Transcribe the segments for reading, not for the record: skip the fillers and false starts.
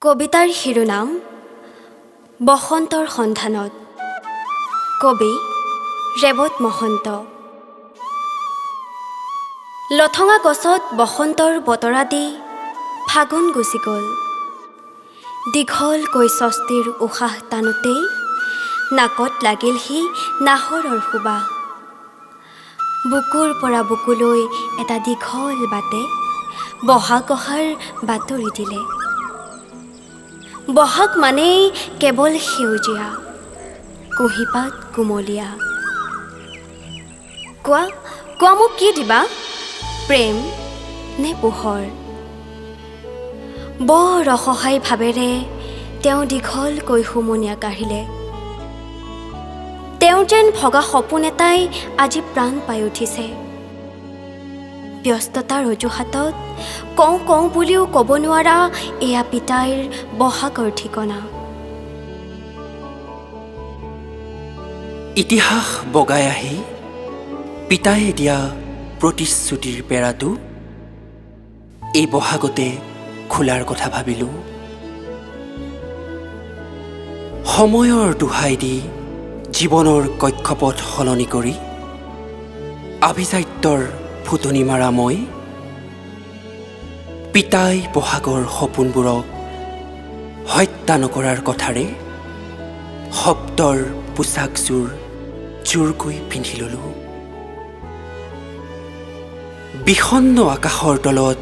কবিতাৰ শিৰোনাম বসন্তৰ সন্ধানত। কবি ৰেৱত মহন্ত। লঠঙা গছত বসন্তৰ বতৰা দি ফাগুন গুচি গ'ল। দীঘলকৈ স্বস্তিৰ উশাহ টানোতেই নাকত লাগিলহি নাহৰৰ সুবাস। বুকুৰ পৰা বুকুলৈ এটা দীঘল বাটে বহাগ অহাৰ বাতৰি দিলে। বহাগ মানেই কেৱল সেউজীয়া, কুঁহিপাত কুমলীয়া। কোৱা কোৱা মোক কি দিবা, প্ৰেম নে পোহৰ? বৰ অসহায় ভাৱেৰে তেওঁ দীঘলকৈ হুমুনিয়া কাঢ়িলে। তেওঁৰ যেন ভগা সপোন এটাই আজি প্ৰাণ পাই উঠিছে। ব্যস্ততাৰ অজুহাতত কওঁ কওঁ বুলিও ক'ব নোৱাৰা এয়া পিতাইৰ বহাগৰ ঠিকনা। ইতিহাস বগাই আহি পিতায়ে দিয়া প্ৰতিশ্ৰুতিৰ পেৰাটো এই বহাগতে খোলাৰ কথা ভাবিলোঁ। সময়ৰ দোহাই দি জীৱনৰ কক্ষপথ সলনি কৰি আভিজাত্যৰ ফুটনি মাৰা মই পিতাই বহাগৰ সপোনবোৰক হত্যা নকৰাৰ কথাৰে শব্দৰ পোচাকযোৰ জোৰকৈ পিন্ধি ল'লোঁ। বিষণ্ণ আকাশৰ তলত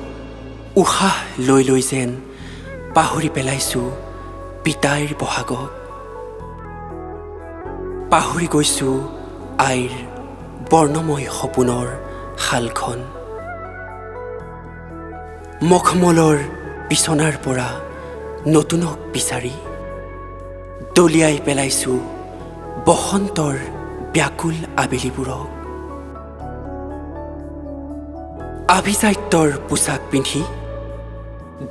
উশাহ লৈ লৈ যেন পাহৰি পেলাইছোঁ পিতাইৰ বহাগক। পাহৰি গৈছোঁ আইৰ বৰ্ণময় সপোনৰ শালখন। মখমলৰ বিচনাৰ পৰা নতুনক বিচাৰি দলিয়াই পেলাইছোঁ বসন্তৰ ব্যাকুল আবেলিবোৰক। আভিজাত্যৰ পোচাক পিন্ধি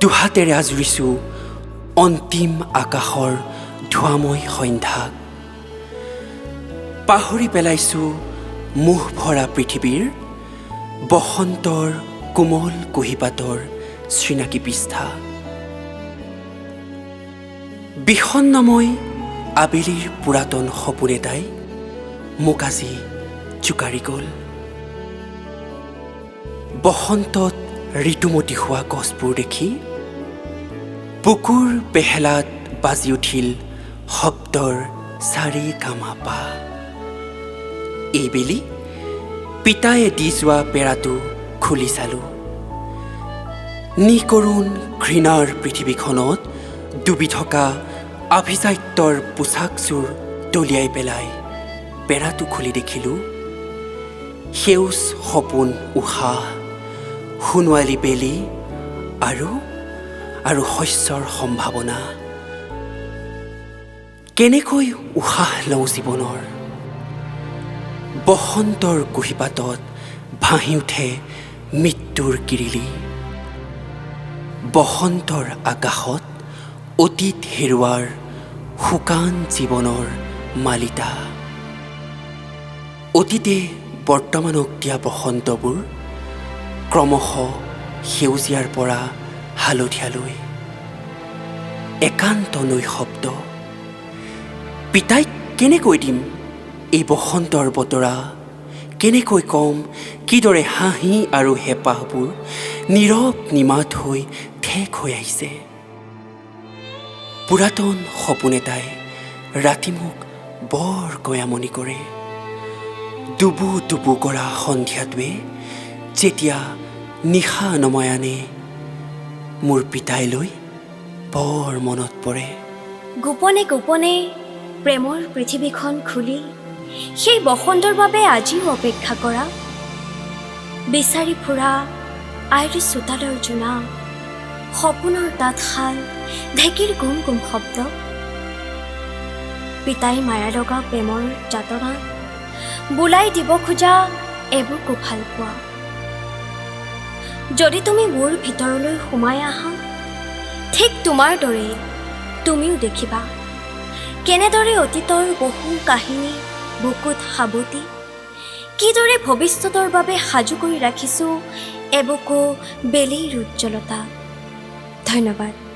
দুহাতেৰে আজুৰিছোঁ অন্তিম আকাশৰ ধোঁৱাময় সন্ধ্যাক। পাহৰি পেলাইছোঁ মোহ ভৰা পৃথিৱীৰ বসন্তৰ কোমল কুঁহিপাতৰ চিনাকি পৃষ্ঠা। বিষণ্ণময় আবেলিৰ পুৰাতন সপোন এটাই মোক আজি জোকাৰি গ'ল। বসন্তত ঋতুমতী হোৱা গছবোৰ দেখি বুকুৰ পেহেলাত বাজি উঠিল শব্দৰ চাৰি গামাপা। এইবেলি পিতায়ে দি যোৱা পেৰাটো খুলি চালোঁ। নিকৰুণ ঘৃণাৰ পৃথিৱীখনত ডুবি থকা আভিজাত্যৰ পোচাকযোৰ দলিয়াই পেলাই পেৰাটো খুলি দেখিলোঁ সেউজ সপোন উশাহ, সোণোৱালী বেলি আৰু শস্যৰ সম্ভাৱনা। কেনেকৈ উশাহ লওঁ জীৱনৰ? বসন্তৰ কুঁহিপাতত ভাঁহি উঠে মৃত্যুৰ কিৰিলি। বসন্তৰ আকাশত অতীত হেৰুৱাৰ শুকান জীৱনৰ মালিতা। অতীতে বৰ্তমানক দিয়া বসন্তবোৰ ক্ৰমশ সেউজীয়াৰ পৰা হালধীয়ালৈ। একান্ত নৈশব্দ। পিতাইক কেনেকৈ দিম এই বসন্তৰ বতৰা? কেনেকৈ কম কিদৰে হাঁহি আৰু হেঁপাহবোৰ নীৰৱ নিমাত হৈ ঠেক হৈ আহিছে? পুৰাতন সপোন এটাই ৰাতি মোক বৰ গয়ামনি কৰে। ডুবু ডুবু কৰা সন্ধিয়াটোৱে যেতিয়া নিশা নমাই আনে মোৰ পিতাইলৈ বৰ মনত পৰে। গোপনে গোপনে প্ৰেমৰ পৃথিৱীখন খুলি সেই বসন্তৰ বাবে আজিও অপেক্ষা কৰা। বিচাৰি ফুৰা আইৰ চোতালৰ জোনা, সপোনৰ তাঁতশাল, ঢেঁকীৰ গুম গুম শব্দ। পিতাই মায়া লগা প্ৰেমৰ যাতনা বোলাই দিব খোজা এবুকু ভাল পোৱা। যদি তুমি মোৰ ভিতৰলৈ সোমাই আহা, ঠিক তোমাৰ দৰেই তুমিও দেখিবা কেনেদৰে অতীতৰ বহু কাহিনী বুকুত সাবতি, কিদৰে ভৱিষ্যতৰ বাবে সাজু কৰি ৰাখিছোঁ এবুকু বেলিৰ উজ্জ্বলতা। ধন্যবাদ।